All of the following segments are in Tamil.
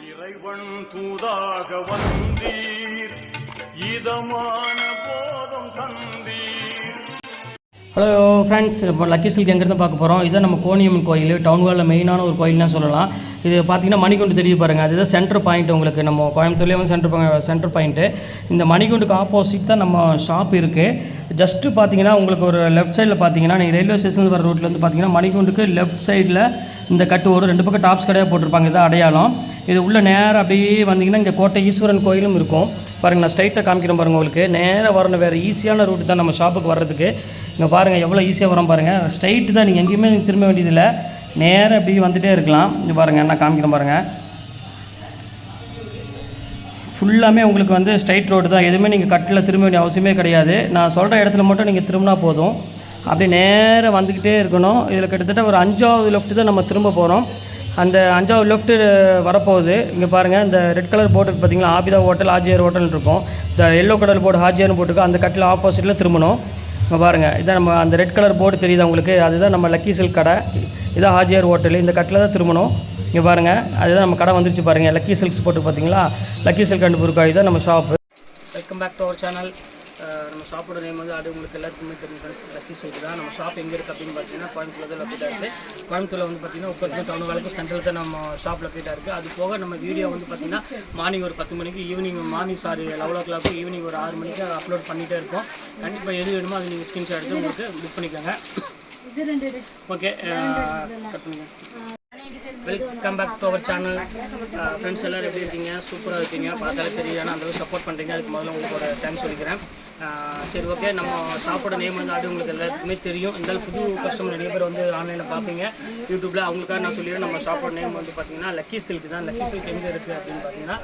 இறைவன் தூதாக வந்தீர் இதமான போதம் தந்தீர். ஹலோ ஃப்ரெண்ட்ஸ், இப்போ லக்கி சில்க் எங்கேருந்து பார்க்க போகிறோம். இதுதான் நம்ம கோணியம்மன் கோயில், டவுன் ஹாலில் மெயினான ஒரு கோயில்னு சொல்லலாம். இது பார்த்திங்கன்னா மணிகுண்டு தெரியுது பாருங்கள், அதுதான் சென்டர் பாயிண்ட். உங்களுக்கு நம்ம கோயம்புத்தூர்லேயே வந்து சென்டர் பாயிண்ட்டு. இந்த மணிகுண்டுக்கு ஆப்போசிட் தான் நம்ம ஷாப் இருக்குது. ஜஸ்ட்டு பார்த்தீங்கன்னா உங்களுக்கு ஒரு லெஃப்ட் சைடில் பார்த்தீங்கன்னா நீங்கள் ரயில்வே ஸ்டேஷன் வர ரோட்டில் வந்து பார்த்தீங்கன்னா மணிகுண்டுக்கு லெஃப்ட் சைடில் இந்த கட்டு ஒரு 2 பக்கம் டாப்ஸ் கடையாக போட்டிருப்பாங்க. இதான் அடையாளம். இது உள்ள நேராக அப்படியே வந்தீங்கன்னா இங்கே கோட்டை ஈஸ்வரன் கோயிலும் இருக்கும் பாருங்கள். நான் ஸ்ட்ரைட்டாக காமிக்கிறேன் பாருங்கள். உங்களுக்கு நேராக வரணும், வேறு ஈஸியான ரூட்டு தான் நம்ம ஷாப்புக்கு வர்றதுக்கு. இங்கே பாருங்கள் எவ்வளோ ஈஸியாக வரோம் பாருங்கள். ஸ்ட்ரைட்டு தான், நீங்கள் எங்கேயுமே திரும்ப வேண்டியதில்லை, நேராக அப்படியே வந்துகிட்டே இருக்கலாம். இங்கே பாருங்கள், நான் காமிக்கிறேன் பாருங்கள். ஃபுல்லாமே உங்களுக்கு வந்து ஸ்ட்ரைட் ரோடு தான், எதுவுமே நீங்கள் கட்டில் திரும்ப வேண்டிய அவசியமே கிடையாது. நான் சொல்கிற இடத்துல மட்டும் நீங்கள் திரும்பினா போதும். அப்படியே நேராக வந்துக்கிட்டே இருக்கணும். இதில் கிட்டத்தட்ட ஒரு 5வது லெஃப்ட்டு தான் நம்ம திரும்ப போகிறோம். அந்த 5வது லெஃப்ட்டு வரப்போகுது. இங்கே பாருங்கள், இந்த ரெட் கலர் போர்டு பார்த்தீங்களா, ஆபிதா ஹோட்டல் ஹாஜியார் ஹோட்டல் இருக்கும். இந்த எல்லோ கலர் போர்டு ஹாஜியார்னு போட்டுருக்கோம். அந்த கட்டில் ஆப்போசிட்டில் திரும்பணும். இங்கே பாருங்கள், இதான் நம்ம அந்த ரெட் கலர் போர்டு தெரியுது உங்களுக்கு, அதுதான் நம்ம லக்கி சில்க் கடை. இதான் ஹாஜியார் ஹோட்டல். இந்த கட்டில் தான் திரும்பணும். இங்கே பாருங்கள், அதுதான் நம்ம கடை வந்துருச்சு பாருங்கள். லக்கி சில்க்ஸ் போட்டு பார்த்தீங்களா, லக்கி சில்க் அண்ட் புர்காய் தான் நம்ம shop. Welcome back to our channel. நம்ம ஷாப்போட நேம் வந்து அது உங்களுக்கு எல்லாத்துக்குமே தெரியும் ஃப்ரெண்ட்ஸ், லக்கி சில்க் தான். நம்ம ஷாப் எங்கே இருக்குது அப்படின்னு பார்த்தீங்கன்னா கோயம்புத்தூர் தான் லொக்கேட்டாக இருக்குது. கோயம்புத்தூரில் வந்து பார்த்தீங்கன்னா உட்காந்து டவுன் ஹாலுக்கு சென்ட்ரல் தான் நம்ம ஷாப் லொக்கேட்டாக இருக்குது. அது போக நம்ம வீடியோ வந்து பார்த்தீங்கன்னா மார்னிங் ஒரு 10 மணிக்கு, ஈவினிங் 11 o'clock ஈவினிங் ஒரு 6 மணிக்கு அப்லோட் பண்ணிகிட்டே இருக்கோம். கண்டிப்பாக எது வேணுமோ அது நீங்கள் ஸ்க்ரீன்ஷாட் எடுத்து உங்களுக்கு புக் பண்ணிக்கோங்க. ஓகே, கட் பண்ணுங்க. Welcome back to our channel friends. எல்லோரும் எப்படி இருக்கீங்க? சூப்பராக இருக்கீங்க, பார்த்தாலே தெரியும். ஆனால் அந்தளவு சப்போர்ட் பண்ணுறீங்க, அதுக்கு முதல்ல உங்களுக்கு ஒரு தேங்க்ஸ் சொல்லிக்கிறேன். சரி, ஓகே. நம்ம ஷாப்போட நேம் வந்து அது உங்களுக்கு எல்லாத்துக்குமே தெரியும். இருந்தாலும் புது கஸ்டமர் நிறைய பேர் வந்து ஆன்லைனில் பார்ப்பீங்க யூடியூப்பில். அவங்களுக்காக நான் சொல்லிடுறேன், நம்ம ஷாப்போட நேம் வந்து பார்த்தீங்கன்னா லக்கி சில்க் தான். லக்கி சில்க் எங்கே இருக்குது அப்படின்னு பார்த்தீங்கன்னா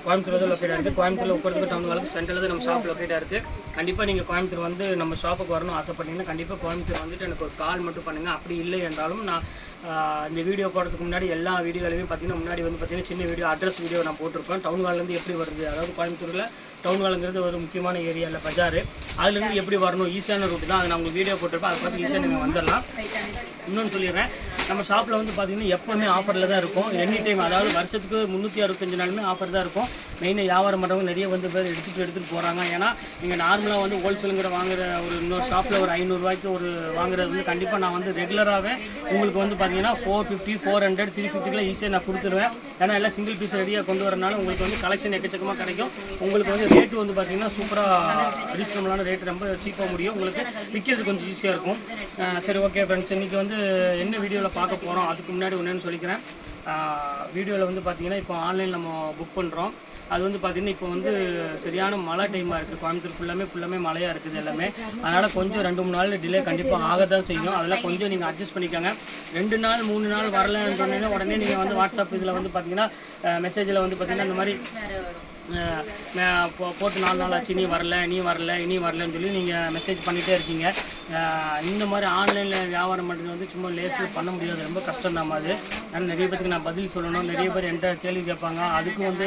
கோயம்புத்தூர் தான் லொக்கேட்டாக இருக்குது. கோயம்புத்தூரில் உட்காந்து டவுன் ஹாலுக்கு சென்டரில் தான் நம்ம ஷாப் லொக்கேட்டாக இருக்குது. கண்டிப்பாக நீங்கள் கோயம்புத்தூர் வந்து நம்ம ஷாப்புக்கு வரணும் ஆசைப்பட்டீங்கன்னா கண்டிப்பாக கோயம்புத்தூர் வந்துட்டு எனக்கு ஒரு கால் மட்டும் பண்ணுங்கள். அப்படி இல்லை என்றாலும் நான் இந்த வீடியோ போடுறதுக்கு முன்னாடி எல்லா வீடியோலையுமே பார்த்தீங்கன்னா முன்னாடி வந்து பார்த்தீங்கன்னா சின்ன வீடியோ அட்ரஸ் வீடியோ நான் போட்டிருப்பேன். டவுன் ஹால்லேருந்து எப்படி வருது, அதாவது கோயம்புத்தூரில் டவுன் ஹாலுங்கிறது ஒரு முக்கியமான ஏரியாவில் பஜார், அதுலேருந்து எப்படி வரணும் ஈஸியான ரூட்டு தான். அதை நான் உங்களுக்கு வீடியோ போட்டிருப்பேன். அதை பார்த்து ஈஸியாக நீங்கள் வந்துடலாம். இன்னொன்று சொல்லிடுறேன், நம்ம ஷாப்பில் வந்து பார்த்திங்கன்னா எப்போவுமே ஆஃபரில் தான் இருக்கும். எனி டைம், அதாவது வருஷத்துக்கு 365 நாளுமே ஆஃபர் தான் இருக்கும். மெயினாக வியாபாரம் பண்ணுறவங்க நிறைய வந்து பேர் எடுத்துகிட்டு போகிறாங்க. ஏன்னா நீங்கள் நார்மலாக வந்து ஹோல்சேலுங்கிற வாங்குற ஒரு இன்னொரு ஷாப்பில் ஒரு 500 ரூபாய்க்கு ஒரு வாங்குறது வந்து கண்டிப்பாக நான் வந்து ரெகுலராகவே உங்களுக்கு வந்து பார்த்தீங்கன்னா 450, 400, 350 ஈஸியாக நான் கொடுத்துருவேன். ஏன்னா எல்லாம் சிங்கிள் பீஸ் ரெடியாக கொண்டு வரனால உங்களுக்கு வந்து கலெக்ஷன் எக்கச்சக்கமாக கிடைக்கும். உங்களுக்கு வந்து ரேட்டு வந்து பார்த்தீங்கன்னா சூப்பராக ரீசனபிளான ரேட்டு, ரொம்ப சீப்பாக முடியும். உங்களுக்கு விற்கிறது கொஞ்சம் ஈஸியாக இருக்கும். சரி, ஓகே ஃப்ரெண்ட்ஸ், இன்றைக்கி வந்து என்ன வீடியோவில் பார்க்க போகிறோம் அதுக்கு முன்னாடி ஒன்றுன்னு சொல்லிக்கிறேன். வீடியோவில் வந்து பார்த்திங்கன்னா இப்போ ஆன்லைனில் நம்ம புக் பண்ணுறோம். அது வந்து பார்த்திங்கன்னா இப்போ வந்து சரியான மழை டைமாக இருக்குது. கோயம்புத்தூர் ஃபுல்லாமே மழையாக இருக்குது எல்லாமே. அதனால் கொஞ்சம் 2-3 நாள் டிலே கண்டிப்பாக ஆக தான் செய்யும். அதெல்லாம் கொஞ்சம் நீங்கள் அட்ஜஸ்ட் பண்ணிக்கோங்க. 2 நாள் 3 நாள் வரலன்னு சொன்னீங்கன்னா உடனே நீங்கள் வந்து வாட்ஸ்அப் இதில் வந்து பார்த்திங்கன்னா மெசேஜில் வந்து பார்த்திங்கன்னா இந்த மாதிரி போட்டு 4 நாள் ஆச்சு, நீ வரல இனி வரலன்னு சொல்லி நீங்கள் மெசேஜ் பண்ணிகிட்டே இருக்கீங்க. இந்த மாதிரி ஆன்லைனில் வியாபாரம் பண்ணுறது வந்து சும்மா லேஸு பண்ண முடியாது, ரொம்ப கஷ்டம் தான் அது. ஆனால் நிறைய பேருக்கு நான் பதில் சொல்லணும். நிறைய பேர் என்கிட்ட கேள்வி கேட்பாங்க. அதுக்கும் வந்து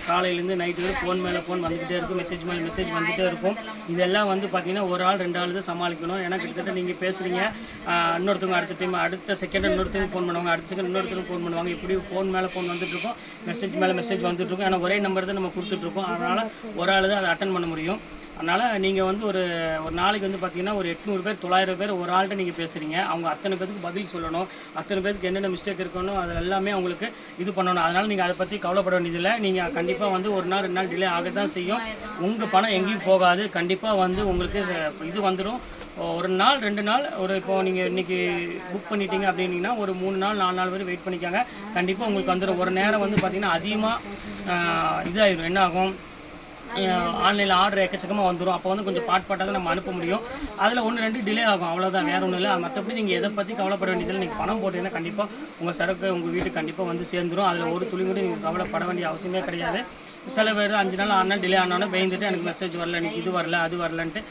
காலையிலேருந்து நைட்டு வந்து ஃபோன் மேலே ஃபோன் வந்துக்கிட்டே இருக்கும், மெசேஜ் மேலே மெசேஜ் வந்துகிட்டே இருக்கும். இதெல்லாம் வந்து பார்த்திங்கன்னா ஒரு ஆள் 2 ஆள் தான் சமாளிக்கணும். ஏன்னா கிட்டத்தட்ட நீங்கள் பேசுகிறீங்க, இன்னொருத்தவங்க அடுத்த செகண்ட் இன்னொருத்தவங்க ஃபோன் பண்ணுவாங்க, அடுத்த செகண்ட் இன்னொருத்தவங்க ஃபோன் பண்ணுவாங்க. இப்படி ஃபோன் மேலே ஃபோன் வந்துட்டுருக்கோம், மெசேஜ் மேலே மெசேஜ் வந்துட்டுருக்கோம். ஆனால் ஒரே நம்பர் தான் நம்ம கொடுத்துட்ருக்கோம். அதனால் ஒரு ஆள் தான் அதை அட்டன் பண்ண முடியும். அதனால் நீங்கள் வந்து ஒரு நாளைக்கு வந்து பார்த்தீங்கன்னா ஒரு 800 பேர் 900 பேர் ஒரு ஆள்கிட்ட நீங்கள் பேசுகிறீங்க. அவங்க அத்தனை பேருக்கு பதில் சொல்லணும், அத்தனை பேருக்கு என்னென்ன மிஸ்டேக் இருக்கணும், அது எல்லாமே அவங்களுக்கு இது பண்ணணும். அதனால் நீங்கள் அதை பற்றி கவலைப்பட வேண்டியதில்லை. நீங்கள் கண்டிப்பாக வந்து 1 நாள் 2 நாள் டிலே ஆக தான் செய்யும். உங்கள் பணம் எங்கேயும் போகாது. கண்டிப்பாக வந்து உங்களுக்கு இது வந்துடும். 1 நாள் 2 நாள் இப்போது நீங்கள் இன்றைக்கி புக் பண்ணிட்டீங்க அப்படின்னீங்கன்னா ஒரு 3 நாள் 4 நாள் வரை வெயிட் பண்ணிக்காங்க. கண்டிப்பாக உங்களுக்கு வந்துடும். ஒரு நேரம் வந்து பார்த்திங்கன்னா அதிகமாக இதாகிடும். என்ன ஆகும், ஆன்லைனில் ஆர்டர் எக்கச்சக்கமாக வந்துடும். அப்போ வந்து கொஞ்சம் பாட்டாக தான் நம்ம அனுப்ப முடியும். அதில் 1-2 டிலே ஆகும், அவ்வளோதான், வேறு ஒன்றும் இல்லை. மற்றபடி நீங்கள் எதை பற்றி கவலைப்பட வேண்டியதில்லை. நீங்கள் பணம் போட்டீங்கன்னா கண்டிப்பாக உங்கள் சரக்கு உங்கள் வீட்டுக்கு கண்டிப்பாக வந்து சேர்ந்துடும். அதில் ஒரு துளி கூட நீங்கள் கவலைப்பட வேண்டிய அவசியமே கிடையாது. சில பேர் 5 நாள் 6 நாள் டிலே ஆனாலும் பயந்துட்டு எனக்கு மெசேஜ் வரல, எனக்கு இது வரல அது வரலன்ட்டு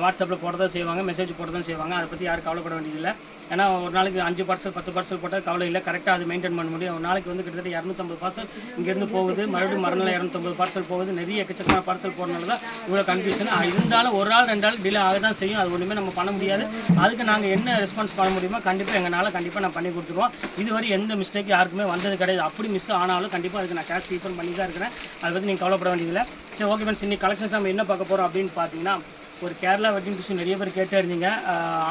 வாட்ஸ்அப்பில் போட தான் செய்வாங்க, மெசேஜ் போட தான் செய்வாங்க. அதை பற்றி யாரும் கவலைப்பட வேண்டியதில்லை. ஏன்னா ஒரு நாளைக்கு 5 பார்சல் 10 பார்சல் போட்டால் கவலை இல்லை, கரெக்டாக அது மெயின்டைன் பண்ண முடியும். ஒரு நாளைக்கு வந்து கிட்டத்தட்ட 250 பார்சல் இங்கேருந்து போகுது, மறுபடியும் மறுநாள் 250 பார்சல் போகுது. நிறைய எக்கச்சக்கமான பார்சல் போகிறனால தான் இவ்வளோ கன்ஃபியூஷன். இருந்தாலும் ஒரு நாள் 2 நாள் டிலே ஆக தான் செய்யும், அது ஒன்றுமே நம்ம பண்ண முடியாது. அதுக்கு நாங்கள் என்ன ரெஸ்பான்ஸ் பண்ண முடியுமோ கண்டிப்பாக எங்களால் கண்டிப்பாக நான் பண்ணி கொடுத்துருவோம். இதுவரை எந்த மிஸ்டேக் யாருக்குமே வந்தது கிடையாது. அப்படி மிஸ் ஆனாலும் கண்டிப்பாக அதுக்கு நான் கேஷ் ரீஃபண்ட் பண்ணி தான் இருக்கிறேன். அதை பற்றி நீங்கள் கவலைப்பட வேண்டியதில்லை. சரி, ஓகே ஃப்ரெண்ட்ஸ், இன்னைக்கு கலெக்ஷன்ஸ் நம்ம என்ன பார்க்க போகிறோம் அப்படின்னு பார்த்தீங்கன்னா, ஒரு கேரளா வெட்டிங் டிஷ்யூ நிறைய பேர் கேட்டே இருந்தீங்க.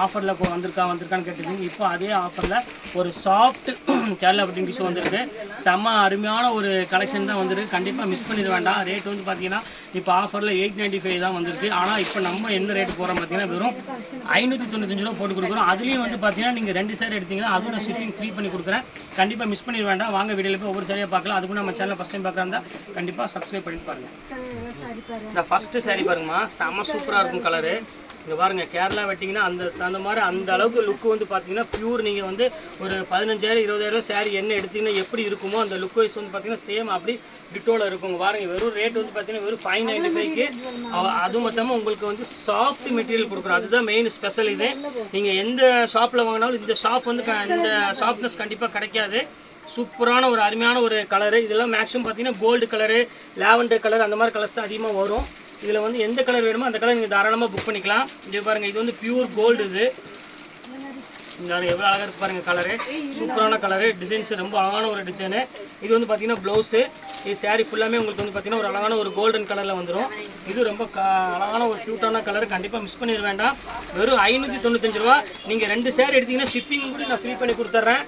ஆஃபரில் வந்திருக்கான்னு கேட்டிருந்தீங்க. இப்போ அதே ஆஃபரில் ஒரு சாஃப்ட் கேரளா வெட்டிங் டிஷ்யூ வந்திருக்கு. செம்ம அருமையான ஒரு கலெக்ஷன் தான் வந்திருக்கு. கண்டிப்பாக மிஸ் பண்ணிட வேண்டாம். ரேட் வந்து பார்த்தீங்கன்னா இப்போ ஆஃபரில் 895 தான் வந்திருக்கு. ஆனால் இப்போ நம்ம என்ன ரேட் போகிறோம் பார்த்தீங்கன்னா வெறும் 595 ரூபா போட்டு கொடுக்குறோம். அதுலேயும் வந்து பார்த்தீங்கன்னா நீங்கள் 2 சேர் எடுத்தீங்கன்னா அதுவும் நான் ஷிப்பிங் ஃப்ரீ பண்ணி கொடுக்குறேன். கண்டிப்பாக மிஸ் பண்ணிட வேண்டாம். வாங்க வீடியோவில் போய் ஒவ்வொரு சரியாக பார்க்கலாம். அதுக்கும் நம்ம சேனல் ஃபஸ்ட் டைம் பார்க்குறா கண்டிப்பாக சப்ஸ்கிரைப் பண்ணி பாருங்கள். இந்த ஃபஸ்ட்டு சாரீ பாருங்கம்மா, செம்ம சூப்பராக இருக்கும் கலரு. இங்கே பாருங்கள், கேரளா வெட்டிங்கன்னா அந்த மாதிரி அந்த அளவுக்கு லுக்கு வந்து பார்த்தீங்கன்னா பியூர். நீங்கள் வந்து ஒரு 15,000 20,000 சாரீ என்ன எடுத்தீங்கன்னா எப்படி இருக்குமோ அந்த லுக் வைஸ் வந்து பார்த்தீங்கன்னா சேம் அப்படி டிட்டோவில் இருக்குங்க. பாருங்கள், வெறும் ரேட் வந்து பார்த்தீங்கன்னா வெறும் 595க்கு. அது மொத்தமாக உங்களுக்கு வந்து சாஃப்ட் மெட்டீரியல் கொடுக்குறோம். அதுதான் மெயின் ஸ்பெஷல். இது நீங்கள் எந்த ஷாப்பில் வாங்கினாலும் இந்த ஷாப் வந்து இந்த சாஃப்ட்னஸ் கண்டிப்பாக கிடைக்காது. சூப்பரான ஒரு அருமையான ஒரு கலரு. இதெல்லாம் மேக்ஸிமம் பார்த்தீங்கன்னா கோல்டு கலரு, லாவெண்டர் கலர் அந்த மாதிரி கலர்ஸ் தான் அதிகமாக வரும். இதில் வந்து எந்த கலர் வேணுமோ அந்த கலர் நீங்கள் தாராளமாக புக் பண்ணிக்கலாம். இது பாருங்கள், இது வந்து பியூர் கோல்டு. இது எவ்வளோ அழகாக இருக்குது பாருங்கள் கலரு. சூப்பரான கலரு, டிசைன்ஸ் ரொம்ப அழகான ஒரு டிசைனு. இது வந்து பார்த்தீங்கன்னா ப்ளவுஸு. இது சாரீ ஃபுல்லாமே உங்களுக்கு வந்து பார்த்தீங்கன்னா ஒரு அழகான ஒரு கோல்டன் கலரில் வந்துடும். இது ரொம்ப அழகான ஒரு க்யூட்டான கலர். கண்டிப்பாக மிஸ் பண்ணிட வேண்டாம். வெறும் 595 ரூபா. நீங்கள் 2 சேர் எடுத்தீங்கன்னா ஷிப்பிங் கூட நான் ஃப்ரீ பண்ணி கொடுத்துட்றேன்.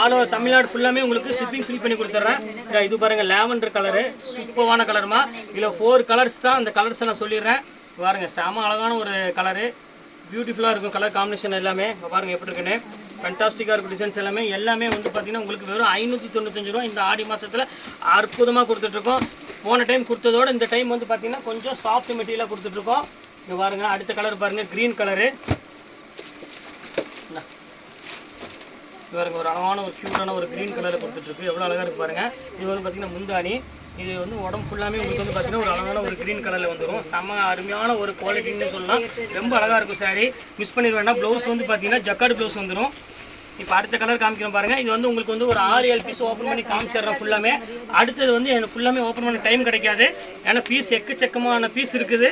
ஆல் ஓவர் தமிழ்நாடு ஃபுல்லாமே உங்களுக்கு ஷிப்பிங் ஃப்ரீ பண்ணி கொடுத்துட்றேன். இது பாருங்கள், லாவெண்டர் கலரு, சூப்பரான கலருமா. இதில் 4 கலர்ஸ் தான். அந்த கலர்ஸை நான் சொல்லிடுறேன். பாருங்கள், செம அழகான ஒரு கலரு, பியூட்டிஃபுல்லாக இருக்கும் கலர் காம்பினேஷன் எல்லாமே. இப்போ பாருங்கள் எப்படி இருக்குன்னு, ஃபேண்டாஸ்டிக்காக இருக்கும் டிசைன்ஸ் எல்லாமே வந்து பார்த்தீங்கன்னா உங்களுக்கு வெறும் 595 ரூபா இந்த ஆடி மாதத்தில் அற்புதமாக கொடுத்துட்ருக்கோம். போன டைம் கொடுத்ததோட இந்த டைம் வந்து பார்த்தீங்கன்னா கொஞ்சம் சாஃப்ட் மெட்டீரியலாக கொடுத்துட்ருக்கோம். இங்கே பாருங்கள், அடுத்த கலர் பாருங்கள், க்ரீன் கலரு. பாருங்கள், ஒரு அழகான ஒரு க்யூட்டான ஒரு க்ரீன் கலரில் கொடுத்துட்ருக்கு. எவ்வளோ அழகாக இருக்குது பாருங்கள். இது வந்து பார்த்திங்கன்னா முந்தானி. இது வந்து உடம்பு ஃபுல்லாமே உங்களுக்கு வந்து பார்த்திங்கன்னா ஒரு அழகான ஒரு க்ரீன் கலரில் வந்துடும். செம்ம அருமையான ஒரு குவாலிட்டின்னு சொல்லலாம். ரொம்ப அழகாக இருக்கும் சாரீ, மிஸ் பண்ணிட வேண்டாம். ப்ளவுஸ் வந்து பார்த்திங்கன்னா ஜக்கார்டு ப்ளவுஸ் வந்துடும். இப்போ அடுத்த கலர் காமிக்கிறோம் பாருங்கள். இது வந்து உங்களுக்கு வந்து ஒரு 6-7 பீஸ் ஓப்பன் பண்ணி காமிச்சிடுறேன் ஃபுல்லாமே. அடுத்தது வந்து எனக்கு ஃபுல்லாமே ஓப்பன் பண்ண டைம் கிடைக்காது. ஏன்னா பீஸ் எக்கச்சக்கமான பீஸ் இருக்குது.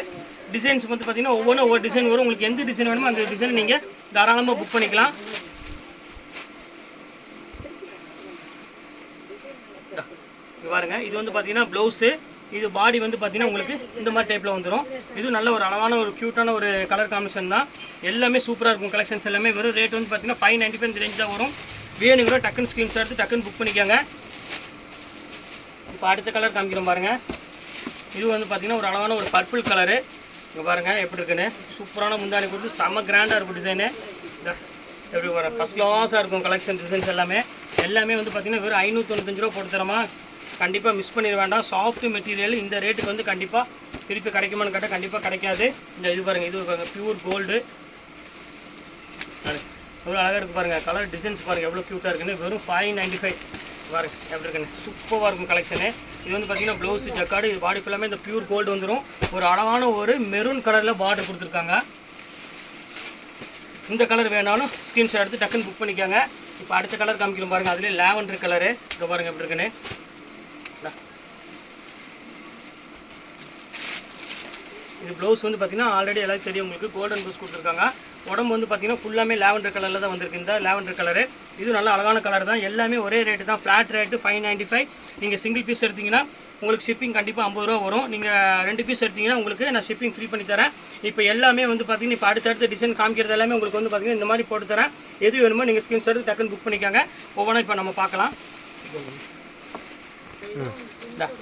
டிசைன்ஸ் வந்து பார்த்திங்கன்னா ஒவ்வொன்றும் ஒவ்வொரு டிசைன் வரும். உங்களுக்கு எந்த டிசைன் வேணுமோ அந்த டிசைன் நீங்கள் தாராளமாக புக் பண்ணிக்கலாம். பாருங்க, இது வந்து பார்த்தீங்கன்னா ப்ளவுஸு. இது பாடி வந்து பார்த்தீங்கன்னா உங்களுக்கு இந்த மாதிரி டைப்பில் வந்துடும். இது நல்ல ஒரு அழகான ஒரு க்யூட்டான ஒரு கலர் காம்பினேஷன் தான். எல்லாமே சூப்பராக இருக்கும் கலெக்ஷன்ஸ் எல்லாமே. வெறும் ரேட் வந்து பார்த்தீங்கன்னா 595 ரேஞ்ச் தான் வரும். வேணுங்கிற டக்குன்னு ஸ்க்ரீன்ஷாட் எடுத்து டக்குன்னு புக் பண்ணிக்கோங்க. இப்போ அடுத்த கலர் காமிக்கிறோம் பாருங்கள். இது வந்து பார்த்தீங்கன்னா ஒரு அழகான ஒரு பர்பிள் கலரு. இங்கே பாருங்கள் எப்படி இருக்குன்னு, சூப்பரான முந்தானி கொடுத்து செம்ம கிராண்டாக இருக்கும் டிசைனு. எப்படி வரும், ஃபஸ்ட் கிளாஸாக இருக்கும் கலெக்ஷன் டிசைன்ஸ் எல்லாமே வந்து பார்த்தீங்கன்னா வெறும் 595 ரூபா போட்டு தரமா. கண்டிப்பாக மிஸ் பண்ணிட வேண்டாம். சாஃப்ட் மெட்டீரியல் இந்த ரேட்டுக்கு வந்து கண்டிப்பாக திருப்பி கிடைக்குமான்னு கேட்டால் கண்டிப்பாக கிடைக்காது. இந்த இது பாருங்கள், இது பாருங்கள், பியூர் கோல்டு. எவ்வளோ அழகாக இருக்குது பாருங்கள். கலர் டிசைன்ஸ் பாருங்கள் எவ்வளோ க்யூட்டாக இருக்குன்னு. வெறும் 595 பாருங்கள் எப்படி இருக்குன்னு. சூப்பராக இருக்கும் கலெக்ஷனு. இது வந்து பார்த்தீங்கன்னா ப்ளவுஸ் ஜக்கார்டு. இது பாடி ஃபுல்லாமே இந்த பியூர் கோல்டு வந்துடும். ஒரு அழகான ஒரு மெரூன் கலரில் பார்டர் கொடுத்துருக்காங்க. இந்த கலர் வேணாலும் ஸ்க்ரீன்ஷாட் எடுத்து டக்குன்னு புக் பண்ணிக்கோங்க. இப்போ அடுத்த கலர் காமிக்கிறோம் பாருங்கள். அதுலேயே லாவெண்டர் கலரு. இங்கே பாருங்கள் எப்படி இருக்குன்னு. இது ப்ளவுஸ் வந்து பார்த்தீங்கன்னா ஆல்ரெடி எல்லாரும் தெரியும் உங்களுக்கு, கோல்டன் ப்ளவுஸ் கொடுத்துருக்காங்க. உடம்பு வந்து பார்த்தீங்கன்னா ஃபுல்லாமே லாவெண்டர் கலரில் தான் வந்திருக்கு. இந்த லாவெண்டர் கலரு இது நல்ல அழகான கலர் தான். எல்லாமே ஒரே ரேட்டு தான், ஃப்ளாட் ரேட்டு 595. நீங்கள் சிங்கிள் பீஸ் எடுத்திங்கன்னா உங்களுக்கு ஷிப்பிங் கண்டிப்பாக 50 ரூபா வரும். நீங்கள் 2 பீஸ் எடுத்திங்கன்னா உங்களுக்கு நான் ஷிப்பிங் ஃப்ரீ பண்ணி தரேன். இப்போ எல்லாமே வந்து பார்த்தீங்கன்னா இப்போ அடுத்தடுத்த டிசைன் காமிக்கிறது எல்லாமே உங்களுக்கு வந்து பார்த்தீங்கன்னா இந்த மாதிரி போட்டு தரேன். எது வேணுமோ நீங்கள் ஸ்க்ரீன்ஷாட் டக்குன்னு புக் பண்ணிக்கோங்க. ஒவ்வொன்றா இப்போ நம்ம பார்க்கலாம்.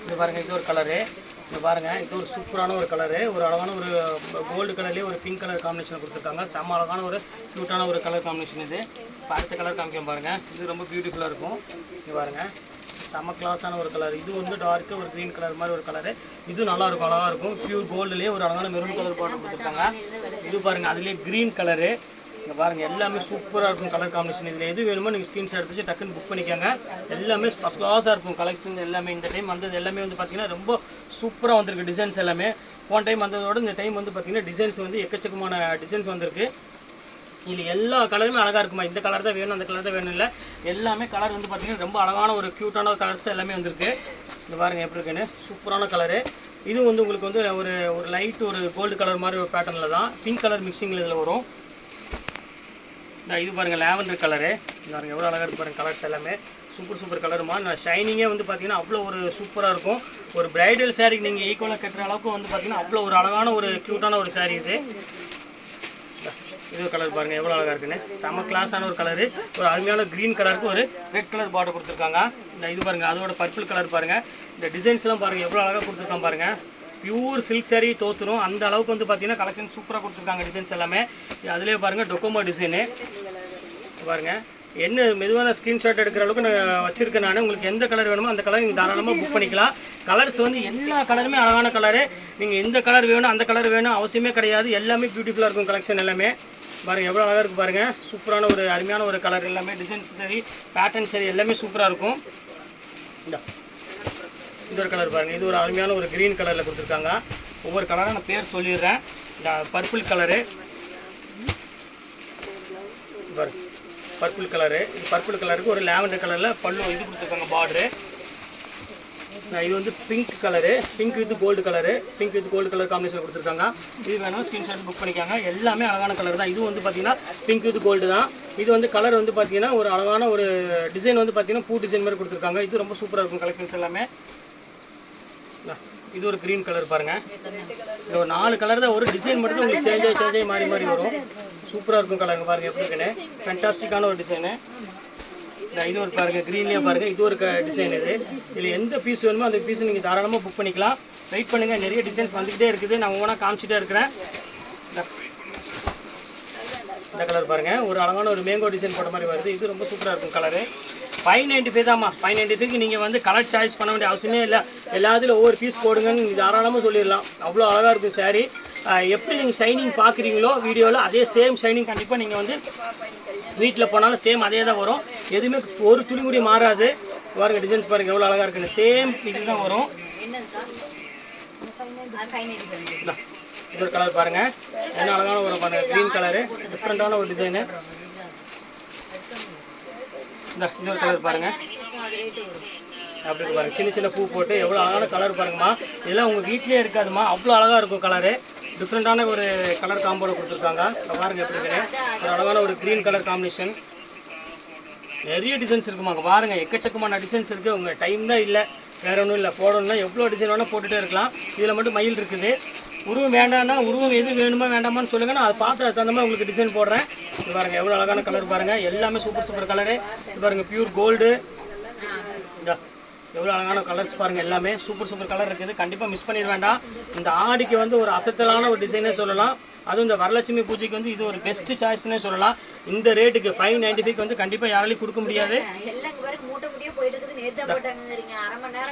இது பாருங்கள், இது ஒரு கலரு. இது பாருங்கள், இது ஒரு சூப்பரான ஒரு கலரு. ஒரு அழகான ஒரு கோல்டு கலர்லேயே ஒரு பிங்க் கலர் காம்பினேஷன் கொடுத்துருக்காங்க. செம்ம அழகான ஒரு க்யூட்டான ஒரு கலர் காம்பினேஷன் இது. இப்போ அடுத்த கலர் காமிக்கிறோம் பாருங்கள். இது ரொம்ப பியூட்டிஃபுல்லாக இருக்கும். இது பாருங்கள், செம்ம கிளாஸான ஒரு கலர். இது வந்து டார்க்கு ஒரு க்ரீன் கலர் மாதிரி ஒரு கலரு. இது நல்லாயிருக்கும், அழகாக இருக்கும். பியூர் கோல்டுலேயே ஒரு அழகான மெரூன் கலர் பார்டர் கொடுத்துருக்காங்க. இது பாருங்கள், அதுலேயே க்ரீன் கலரு. இங்கே பாருங்கள், எல்லாமே சூப்பராக இருக்கும் கலர் காம்பினேஷன். இதில் எது வேணுமோ நீங்கள் ஸ்க்ரீன்ஷாட் எடுத்து டக்குன்னு புக் பண்ணிக்கோங்க. எல்லாமே ஃபஸ்ட் கிளாஸாக இருக்கும் கலெக்ஷன் எல்லாமே. இந்த டைம் வந்தது எல்லாமே வந்து பார்த்திங்கன்னா ரொம்ப சூப்பராக வந்திருக்கு டிசைன்ஸ் எல்லாமே. போன டைம் வந்ததோட இந்த டைம் வந்து பார்த்திங்கன்னா டிசைன்ஸ் வந்து எக்கச்சக்கமான டிசைன்ஸ் வந்திருக்கு. இது எல்லா கலருமே அழகாக இருக்குமா. இந்த கலர் தான் வேணும், அந்த கலர் தான் வேணும் இல்லை, எல்லாமே கலர் வந்து பார்த்தீங்கன்னா ரொம்ப அழகான ஒரு க்யூட்டான கலர்ஸ் எல்லாமே வந்திருக்கு. இந்த பாருங்கள் எப்படி இருக்குன்னு, சூப்பரான கலரு. இது வந்து உங்களுக்கு வந்து ஒரு லைட் ஒரு கோல்டு கலர் மாதிரி ஒரு பேட்டர்னில் தான், பிங்க் கலர் மிக்சிங்கில் இதில் வரும். இது பாருங்கள் லாவெண்டர் கலரு, பாருங்கள் எவ்வளோ அழகாக இருக்கு பாருங்கள். கலர்ஸ் எல்லாமே சூப்பர் கலருமா. நான் ஷைனிங்கே வந்து பார்த்தீங்கன்னா அவ்வளோ ஒரு சூப்பராக இருக்கும். ஒரு பிரைடல் சாரீ நீங்கள் ஈக்குவலாக கட்டுற அளவுக்கு வந்து பார்த்தீங்கன்னா அவ்வளோ ஒரு அழகான ஒரு க்யூட்டான ஒரு சாரீ இது. இது கலர் பாருங்கள் எவ்வளோ அழகாக இருக்குன்னு, செம கிளாஸான ஒரு கலரு. ஒரு அருமையான க்ரீன் கலருக்கு ஒரு ரெட் கலர் பார்டர் கொடுத்துருக்காங்க. இந்த இது பாருங்கள் அதோட பர்பிள் கலர் பாருங்கள். இந்த டிசைன்ஸ்லாம் பாருங்கள் எவ்வளோ அழகாக கொடுத்துருக்காங்க பாருங்கள். பியூர் சில்க் சாரீ தோற்றுரும் அந்த அளவுக்கு வந்து பார்த்தீங்கன்னா கலெக்ஷன் சூப்பராக கொடுத்துருக்காங்க. டிசைன்ஸ் எல்லாமே அதிலே பாருங்கள் டொக்கோமோ டிசைனு பாருங்கள். என்ன மெதுவான ஸ்க்ரீன்ஷாட் எடுக்கிற அளவுக்கு நான் வச்சுருக்கேன். நான் உங்களுக்கு எந்த கலர் வேணுமோ அந்த கலர் நீங்கள் தாராளமாக புக் பண்ணிக்கலாம். கலர்ஸ் வந்து எல்லா கலருமே அழகான கலரு. நீங்கள் எந்த கலர் வேணும் அந்த கலர் வேணும் அவசியமே கிடையாது. எல்லாமே பியூட்டிஃபுல்லாக இருக்கும் கலெக்ஷன் எல்லாமே. பாருங்கள் எவ்வளோ அழகாக இருக்குது பாருங்கள். சூப்பரான ஒரு அருமையான ஒரு கலர் எல்லாமே. டிசைன்ஸ் சரி பேட்டர்ன் சரி எல்லாமே சூப்பராக இருக்கும். இந்த ஒரு கலர் பாருங்கள். இது ஒரு அருமையான ஒரு க்ரீன் கலரில் கொடுத்துருக்காங்க. ஒவ்வொரு கலராக நான் பேர் சொல்லிடுறேன். இந்த பர்பிள் கலரு பாருங்கள், பர்பிள் கலரு. இது பர்பிள் கலருக்கு ஒரு லாவெண்டர் கலரில் பல்லு இது கொடுத்துருக்காங்க பார்டரு. இது வந்து pink colour, pink with gold colour, pink with gold colour combination கொடுத்துருக்காங்க. இது வேணும் ஸ்க்ரீன்ஷாட் புக் பண்ணிக்காங்க. எல்லாமே அழகான கலர் தான். இது வந்து பார்த்தீங்கன்னா பிங்க் வித் கோல்டு தான். இது வந்து கலர் வந்து பார்த்தீங்கன்னா ஒரு அழகான ஒரு டிசைன் வந்து பார்த்தீங்கன்னா பூ டிசைன் மாதிரி கொடுத்துருக்காங்க. இது ரொம்ப சூப்பராக இருக்கும் கலெக்ஷன்ஸ் எல்லாமே. இது ஒரு க்ரீன் கலர் பாருங்கள். இது ஒரு 4 கலர் தான், ஒரு டிசைன் மட்டும் உங்களுக்கு சேஞ்ச் ஆகி மாறி வரும். சூப்பராக இருக்கும் கலருங்க பாருங்கள் எப்படி இருக்குன்னு. ஃபேண்டாஸ்டிக்கான ஒரு டிசைனு. இது ஒரு பாருங்கள் க்ரீன்லேயே பாருங்கள். இது ஒரு டிசைன். இதில் எந்த பீஸ் வேணுமோ அந்த பீஸ் நீங்கள் தாராளமாக புக் பண்ணிக்கலாம். வெயிட் பண்ணுங்கள், நிறைய டிசைன்ஸ் வந்துக்கிட்டே இருக்குது. நான் ஒவ்வொன்றா காமிச்சிட்டே இருக்கிறேன். இந்த கலர் பாருங்கள், ஒரு அழகான ஒரு மேங்கோ டிசைன் போட்ட மாதிரி வருது. இது ரொம்ப சூப்பராக இருக்கும் கலரு. 595 தான்மா. 595க்கு நீங்கள் வந்து கலர் சாய்ஸ் பண்ண வேண்டிய அவசியமே இல்லை. எல்லாத்துலையும் ஒவ்வொரு பீஸ் போடுங்கன்னு நீங்கள் தாராளமாக சொல்லிடலாம். அவ்வளோ அழகாக இருக்கும் சாரீ. எப்படி நீங்கள் ஷைனிங் பார்க்குறீங்களோ வீடியோவில் அதே சேம் ஷைனிங் கண்டிப்பாக நீங்கள் வந்து வீட்டில் போனாலும் சேம் அதே தான் வரும். எதுவுமே ஒரு துளி கூட மாறாது. பாருங்கள் டிசைன்ஸ் பாருங்கள் எவ்வளோ அழகாக இருக்குன்னு. சேம் இது தான் வரும். இது ஒரு கலர் பாருங்கள் என்ன அழகான ஒரு பாருங்கள் க்ரீன் கலரு, டிஃப்ரெண்ட்டான ஒரு டிசைனு. இது ஒரு கலர் பாருங்கள் அப்படி பாருங்கள், சின்ன சின்ன பூ போட்டு எவ்வளோ அழகான கலர் பாருங்கம்மா. இதெல்லாம் உங்கள் வீட்லேயே இருக்காதுமா, அவ்வளோ அழகாக இருக்கும் கலரு. டிஃப்ரெண்ட்டான ஒரு கலர் காம்போவில் கொடுத்துருக்காங்க. பாருங்கள் எப்படி இருக்குன்னு, ஒரு அழகான ஒரு க்ரீன் கலர் காம்பினேஷன். நிறைய டிசைன்ஸ் இருக்குமா அங்கே பாருங்கள், எக்கச்சக்கமான டிசைன்ஸ் இருக்குது. உங்கள் டைம் தான் இல்லை, வேறு ஒன்றும் இல்லை. போடணும்னா எவ்வளோ டிசைன் வேணால் போட்டுகிட்டே இருக்கலாம். இதில் மட்டும் மயில் இருக்குது. உருவம் வேண்டாம்னா உருவம் எது வேணுமா வேண்டாமான்னு சொல்லுங்கள், நான் அதை பார்த்து அதுக்கு தகுந்த மாதிரி உங்களுக்கு டிசைன் போடுறேன். இது பாருங்கள் எவ்வளோ அழகான கலர் பாருங்கள், எல்லாமே சூப்பர் கலரு. இது பாருங்கள் பியூர் கோல்டு. எவ்வளோ அழகான கலர்ஸ் பாருங்கள், எல்லாமே சூப்பர் கலர் இருக்குது. கண்டிப்பாக மிஸ் பண்ணிட வேண்டாம். இந்த ஆடிக்கு வந்து ஒரு அசத்தலான ஒரு டிசைனே சொல்லலாம். அதுவும் இந்த வரலட்சுமி பூஜைக்கு வந்து இது ஒரு பெஸ்ட் சாய்ஸ்னே சொல்லலாம். இந்த ரேட்டுக்கு 595 வந்து கண்டிப்பாக யாராலையும் கொடுக்க முடியாது.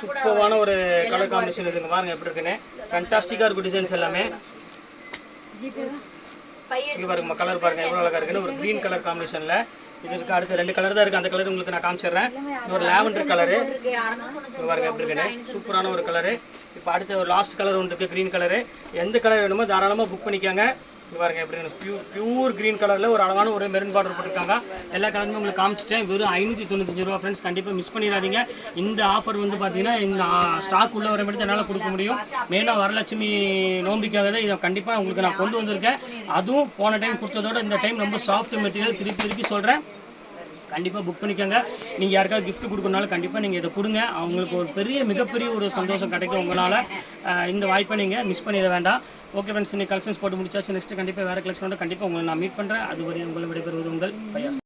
சூப்பரான ஒரு கலர் காம்பினேஷன் இருக்குங்க பாருங்கள் எப்படி இருக்குன்னு. ஃபேண்டாஸ்டிக்காக இருக்கும் டிசைன்ஸ் எல்லாமே. இங்கே பாருங்க கலர் பாருங்கள் எவ்வளோ அழகாக இருக்குன்னு. ஒரு க்ரீன் கலர் காம்பினேஷனில் இது இருக்குது. அடுத்து 2 கலர் தான் இருக்குது. அந்த கலர் உங்களுக்கு நான் காமிச்சிடுறேன். இது ஒரு லாவெண்டர் கலரு பாருங்கள் எப்படி இருக்குன்னு. சூப்பரான ஒரு கலரு. இப்போ அடுத்த ஒரு லாஸ்ட் கலர் ஒன்று இருக்குது க்ரீன் கலரு. எந்த கலர் வேணுமோ தாராளமாக புக் பண்ணிக்கோங்க. இது பாருங்கள் எப்படி பியூர் க்ரீன் கலரில் ஒரு அழகான ஒரு மெரூன் பார்டர் போட்டிருக்காங்க. எல்லா கலருமே உங்களுக்கு காமிச்சிட்டேன். வெறும் 595 ரூபா ஃப்ரெண்ட்ஸ். கண்டிப்பாக மிஸ் பண்ணிடாதீங்க. இந்த ஆஃபர் வந்து பார்த்தீங்கன்னா இந்த ஸ்டாக் உள்ள வர மட்டும் என்னால் கொடுக்க முடியும். மெயினாக வரலட்சுமி நோம்பிக்காக தான் இதை கண்டிப்பாக உங்களுக்கு நான் கொண்டு வந்திருக்கேன். அதுவும் போன டைம் கொடுத்ததோட இந்த டைம் ரொம்ப சாஃப்ட் மெட்டீரியல். திருப்பி சொல்கிறேன், கண்டிப்பாக புக் பண்ணிக்கோங்க. நீங்கள் யாருக்காவது கிஃப்ட் கொடுக்கணுனாலும் கண்டிப்பாக நீங்கள் இதை கொடுங்க. அவங்களுக்கு ஒரு மிகப்பெரிய ஒரு சந்தோஷம் கிடைக்கும் உங்களால். இந்த வாய்ப்பை நீங்கள் மிஸ் பண்ணிட வேண்டாம். ஓகே ஃப்ரெண்ட்ஸ், இன்னைக்கு கலெக்ஷன்ஸ் போட்டு முடிச்சாச்சு. நெக்ஸ்ட் கண்டிப்பாக வேறு கலெக்ஷனோட கண்டிப்பாக உங்களை நான் மீட் பண்ணுறேன். அதுவரை உங்களை விடைபெறுவது உங்கள் ஃபயாஸ்.